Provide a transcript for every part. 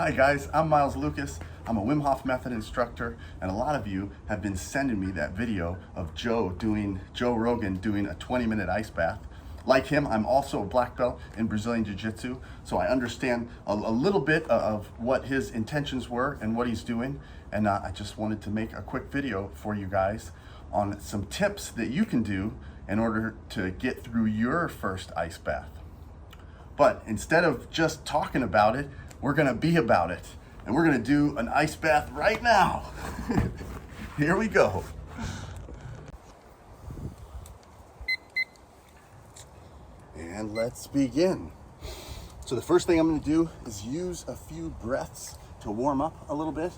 Hi guys, I'm Miles Lucas. I'm a Wim Hof Method instructor, and a lot of you have been sending me that video of Joe Rogan doing a 20-minute ice bath. Like him, I'm also a black belt in Brazilian Jiu-Jitsu, so I understand a little bit of what his intentions were and what he's doing, and I just wanted to make a quick video for you guys on some tips that you can do in order to get through your first ice bath. But instead of just talking about it, we're gonna be about it. And we're gonna do an ice bath right now. Here we go. And let's begin. So the first thing I'm gonna do is use a few breaths to warm up a little bit.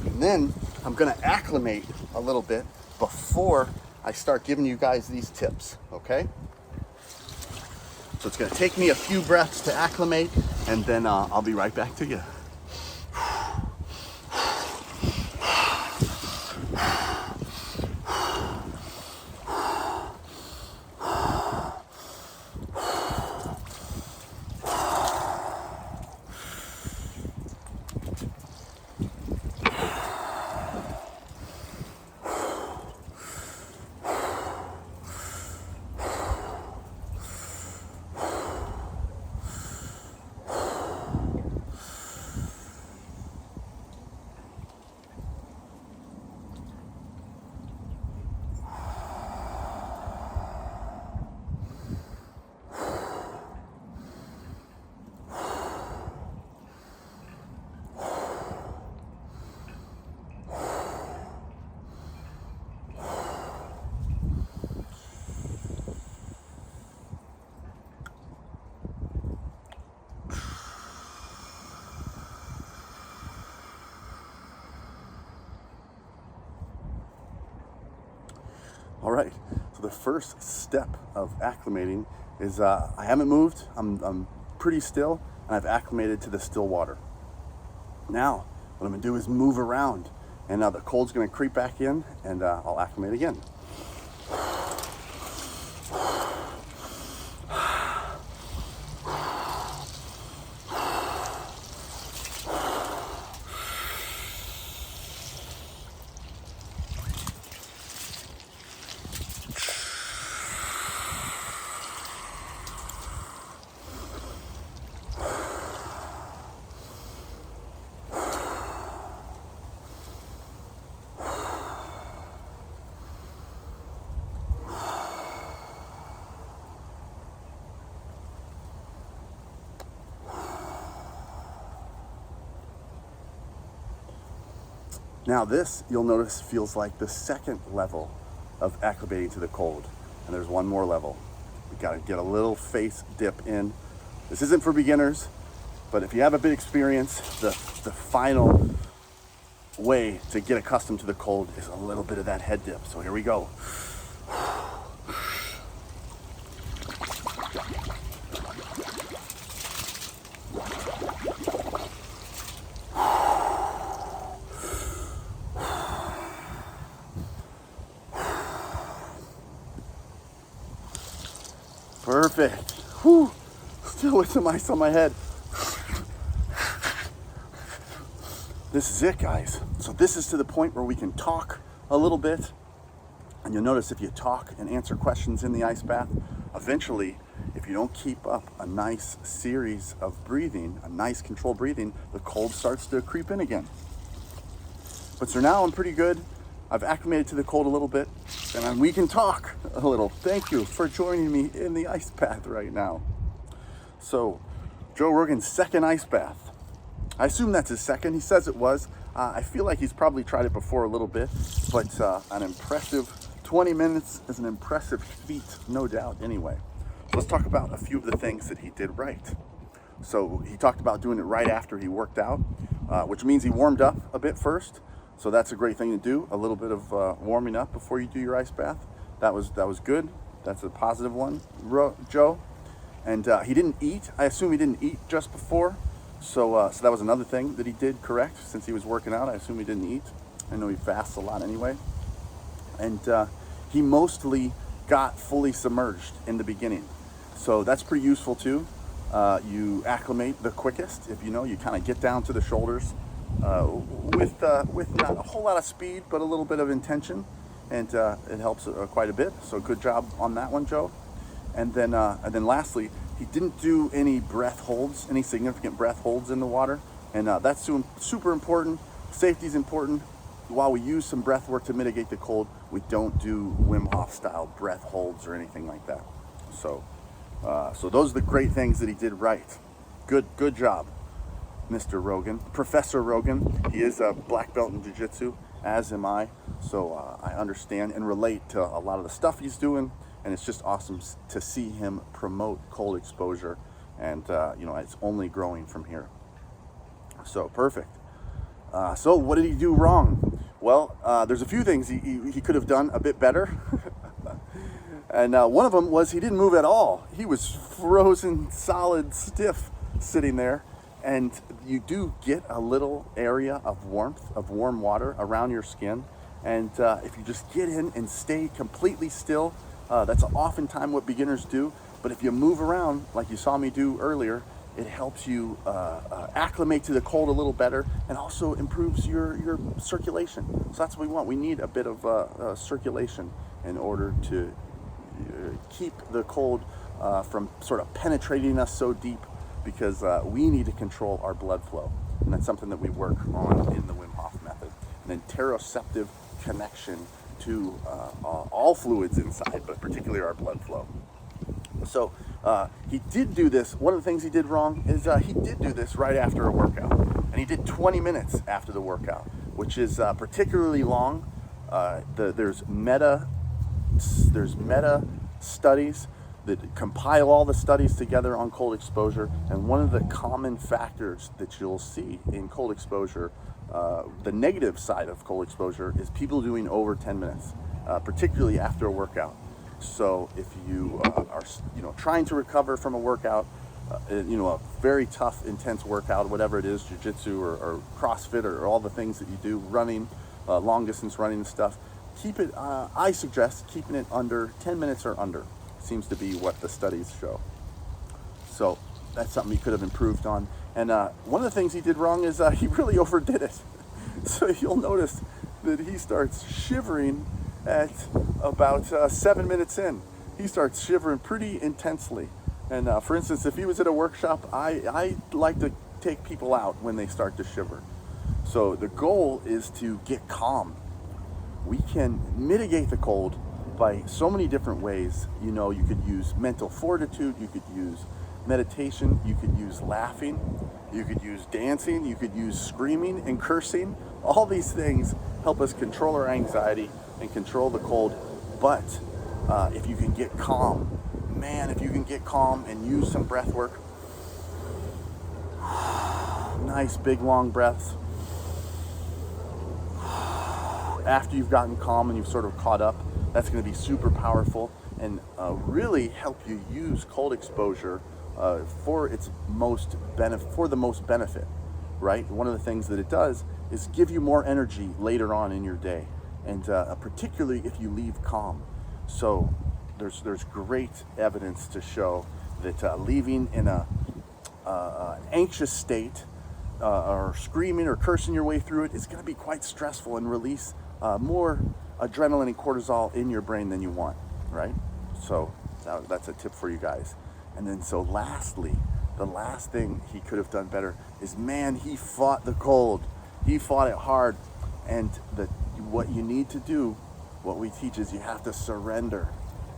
And then I'm gonna acclimate a little bit before I start giving you guys these tips, okay? So it's gonna take me a few breaths to acclimate, and then I'll be right back to you. All right, so the first step of acclimating is I haven't moved, I'm pretty still, and I've acclimated to the still water. Now, what I'm gonna do is move around, and now the cold's gonna creep back in, and I'll acclimate again. Now this, you'll notice, feels like the second level of acclimating to the cold. And there's one more level. We gotta get a little face dip in. This isn't for beginners, but if you have a bit of experience, the final way to get accustomed to the cold is a little bit of that head dip. So here we go. Perfect. Whew. Still with some ice on my head. This is it, guys. So this is to the point where we can talk a little bit. And you'll notice if you talk and answer questions in the ice bath, eventually, if you don't keep up a nice series of breathing, a nice controlled breathing, the cold starts to creep in again. But so now I'm pretty good. I've acclimated to the cold a little bit, and we can talk a little. Thank you for joining me in the ice bath right now. So, Joe Rogan's second ice bath. I assume that's his second. He says it was. I feel like he's probably tried it before a little bit, but an impressive 20 minutes is an impressive feat, no doubt, anyway. So let's talk about a few of the things that he did right. So he talked about doing it right after he worked out, which means he warmed up a bit first. So that's a great thing to do, a little bit of warming up before you do your ice bath. That was good. That's a positive one, Joe. And he didn't eat. I assume he didn't eat just before. So that was another thing that he did correct since he was working out. I assume he didn't eat. I know he fasts a lot anyway. And he mostly got fully submerged in the beginning. So that's pretty useful too. You acclimate the quickest if you kind of get down to the shoulders with not a whole lot of speed, but a little bit of intention, and it helps quite a bit. So good job on that one, Joe. And then lastly, he didn't do any breath holds, any significant breath holds in the water, and that's super important. Safety is important. While we use some breath work to mitigate the cold, we don't do Wim Hof style breath holds or anything like that. So those are the great things that he did right. Good job, Mr. Rogan. Professor Rogan. He is a black belt in jiu-jitsu, as am I. So I understand and relate to a lot of the stuff he's doing, and it's just awesome to see him promote cold exposure, and it's only growing from here. So perfect. So what did he do wrong? Well, there's a few things he could have done a bit better. And one of them was he didn't move at all. He was frozen, solid, stiff, sitting there. And you do get a little area of warmth, of warm water around your skin. And if you just get in and stay completely still, that's oftentimes what beginners do. But if you move around, like you saw me do earlier, it helps you acclimate to the cold a little better, and also improves your circulation. So that's what we want. We need a bit of circulation in order to keep the cold from sort of penetrating us so deep, because we need to control our blood flow. And that's something that we work on in the Wim Hof method. And then interoceptive connection to all fluids inside, but particularly our blood flow. So he did do this. One of the things he did wrong is he did do this right after a workout. And he did 20 minutes after the workout, which is particularly long. There's meta studies that compile all the studies together on cold exposure. And one of the common factors that you'll see in cold exposure, the negative side of cold exposure, is people doing over 10 minutes, particularly after a workout. So if you are trying to recover from a workout, a very tough, intense workout, whatever it is, jiu-jitsu or CrossFit or all the things that you do, running, long distance running and stuff, keep it, I suggest keeping it under 10 minutes or under. Seems to be what the studies show. So that's something he could have improved on. And one of the things he did wrong is he really overdid it. So you'll notice that he starts shivering at about 7 minutes in. He starts shivering pretty intensely. And for instance, if he was at a workshop, I like to take people out when they start to shiver. So the goal is to get calm. We can mitigate the cold by so many different ways. You could use mental fortitude, you could use meditation, you could use laughing, you could use dancing, you could use screaming and cursing. All these things help us control our anxiety and control the cold. But if you can get calm, and use some breath work, nice big long breaths, after you've gotten calm and you've sort of caught up, that's going to be super powerful and really help you use cold exposure for the most benefit, right? One of the things that it does is give you more energy later on in your day, and particularly if you leave calm. So there's great evidence to show that leaving in an anxious state or screaming or cursing your way through it is going to be quite stressful and release more adrenaline and cortisol in your brain than you want, right? So that's a tip for you guys. And then so lastly, the last thing he could have done better is, he fought the cold. He fought it hard. And what you need to do, what we teach is you have to surrender.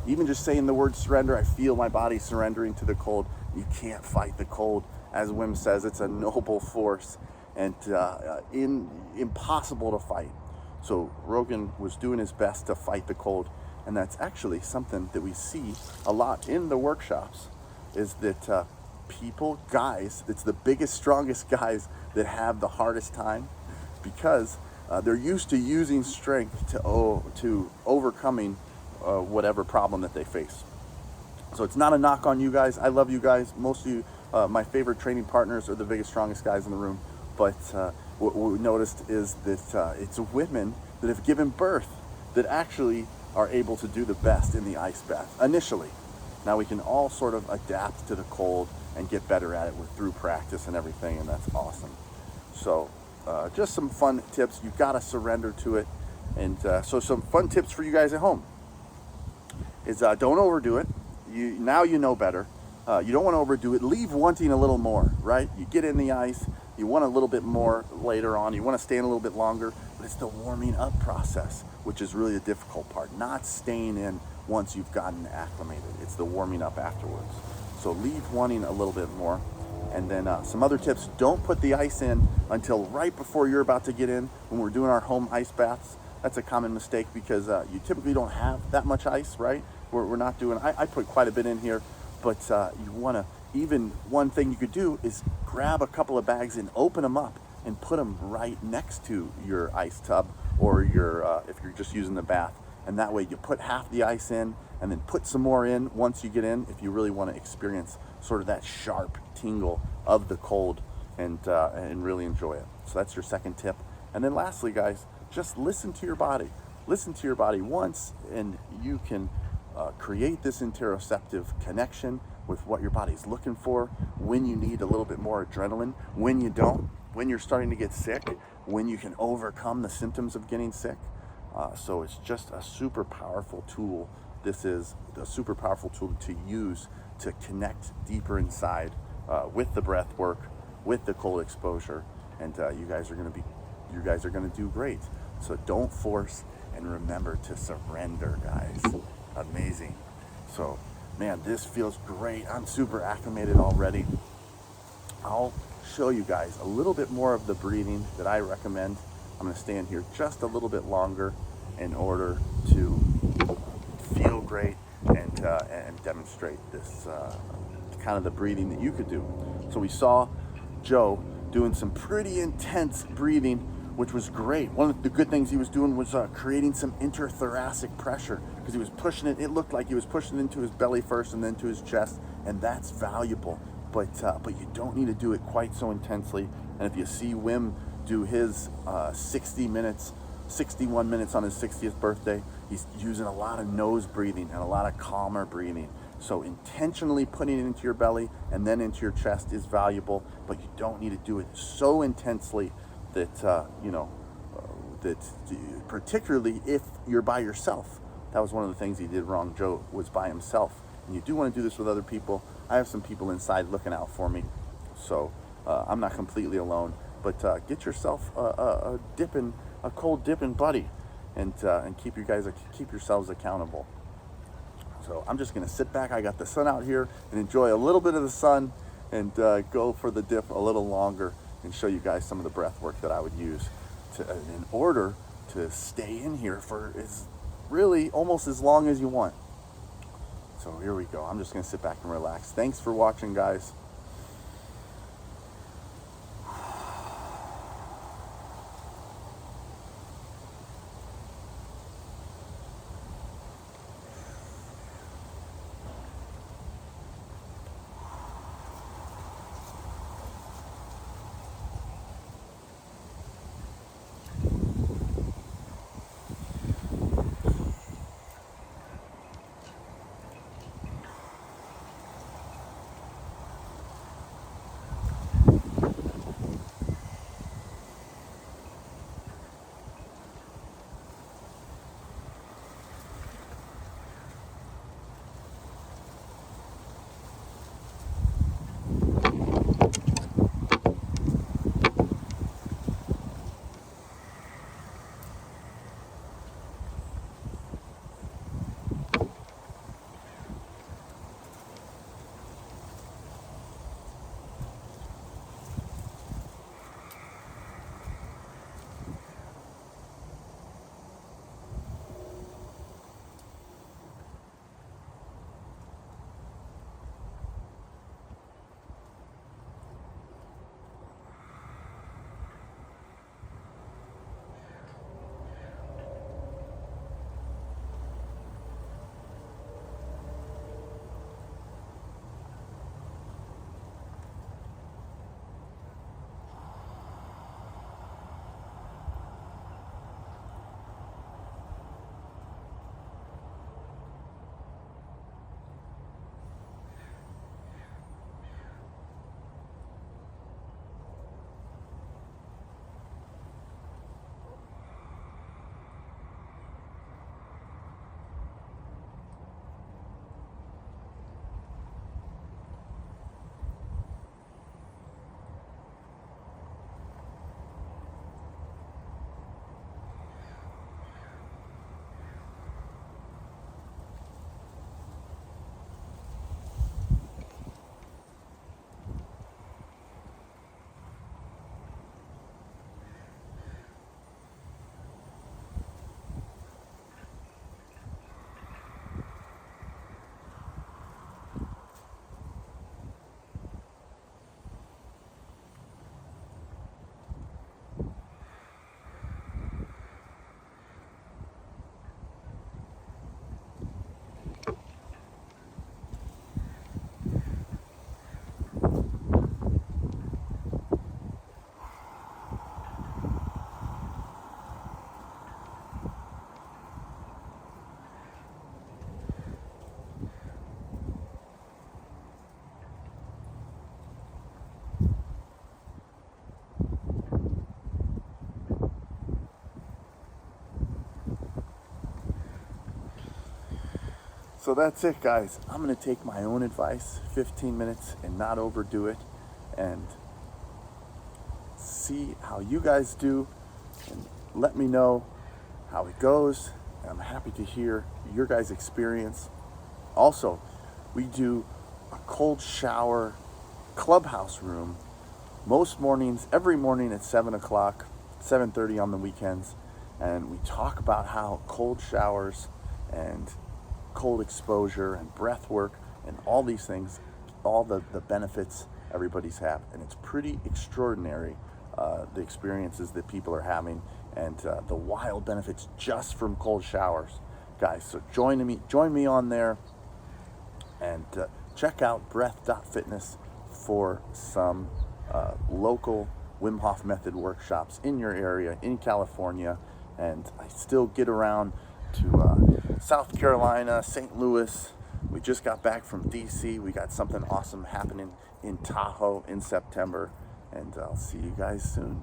Even just saying the word surrender, I feel my body surrendering to the cold. You can't fight the cold. As Wim says, it's a noble force and impossible to fight. So Rogan was doing his best to fight the cold. And that's actually something that we see a lot in the workshops, is that guys, it's the biggest, strongest guys that have the hardest time, because they're used to using strength to overcoming whatever problem that they face. So it's not a knock on you guys. I love you guys. Most of you, my favorite training partners, are the biggest, strongest guys in the room. But what we noticed is that it's women that have given birth that actually are able to do the best in the ice bath initially. Now we can all sort of adapt to the cold and get better at it through practice and everything, and that's awesome. So just some fun tips. You've got to surrender to it. And so some fun tips for you guys at home is don't overdo it. Now you know better. You don't want to overdo it. Leave wanting a little more, right? You get in the ice, you want a little bit more later on, you want to stay in a little bit longer, but it's the warming up process, which is really the difficult part, not staying in once you've gotten acclimated. It's the warming up afterwards. So leave wanting a little bit more. And then some other tips, don't put the ice in until right before you're about to get in. When we're doing our home ice baths, that's a common mistake because you typically don't have that much ice, right? We're not doing, I put quite a bit in here, but you want to, even one thing you could do is grab a couple of bags and open them up and put them right next to your ice tub or your, if you're just using the bath. And that way you put half the ice in and then put some more in once you get in if you really want to experience sort of that sharp tingle of the cold and really enjoy it. So that's your second tip. And then lastly, guys, just listen to your body. Listen to your body once and you can create this interoceptive connection with what your body's looking for, when you need a little bit more adrenaline, when you don't, when you're starting to get sick, when you can overcome the symptoms of getting sick. So it's just a super powerful tool. This is a super powerful tool to use to connect deeper inside with the breath work, with the cold exposure, and you guys are going to do great. So don't force, and remember to surrender, guys. Amazing. So, man, this feels great. I'm super acclimated already. I'll show you guys a little bit more of the breathing that I recommend. I'm going to stay in here just a little bit longer in order to feel great and demonstrate this kind of the breathing that you could do. So we saw Joe doing some pretty intense breathing, which was great. One of the good things he was doing was creating some interthoracic pressure because he was pushing it. It looked like he was pushing it into his belly first and then to his chest, and that's valuable. But you don't need to do it quite so intensely. And if you see Wim do his 61 minutes on his 60th birthday, he's using a lot of nose breathing and a lot of calmer breathing. So intentionally putting it into your belly and then into your chest is valuable, but you don't need to do it so intensely that, that particularly if you're by yourself. That was one of the things he did wrong. Joe was by himself. And you do want to do this with other people. I have some people inside looking out for me. So I'm not completely alone, but get yourself a cold dipping buddy and keep yourselves accountable. So I'm just going to sit back. I got the sun out here and enjoy a little bit of the sun and go for the dip a little longer and show you guys some of the breath work that I would use in order to stay in here for really almost as long as you want. So here we go. I'm just going to sit back and relax. Thanks for watching, guys. So that's it, guys. I'm going to take my own advice, 15 minutes, and not overdo it, and see how you guys do, and let me know how it goes. I'm happy to hear your guys' experience. Also, we do a cold shower clubhouse room most mornings, every morning at 7 o'clock, 7:30 on the weekends, and we talk about how cold showers and cold exposure and breath work and all these things, all the benefits everybody's have. And it's pretty extraordinary, the experiences that people are having, and the wild benefits just from cold showers, guys. So join me on there, and check out breath.fitness for some local Wim Hof method workshops in your area in California. And I still get around to South Carolina, St. Louis. We just got back from DC. We got something awesome happening in Tahoe in September, and I'll see you guys soon.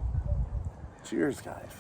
Cheers, guys.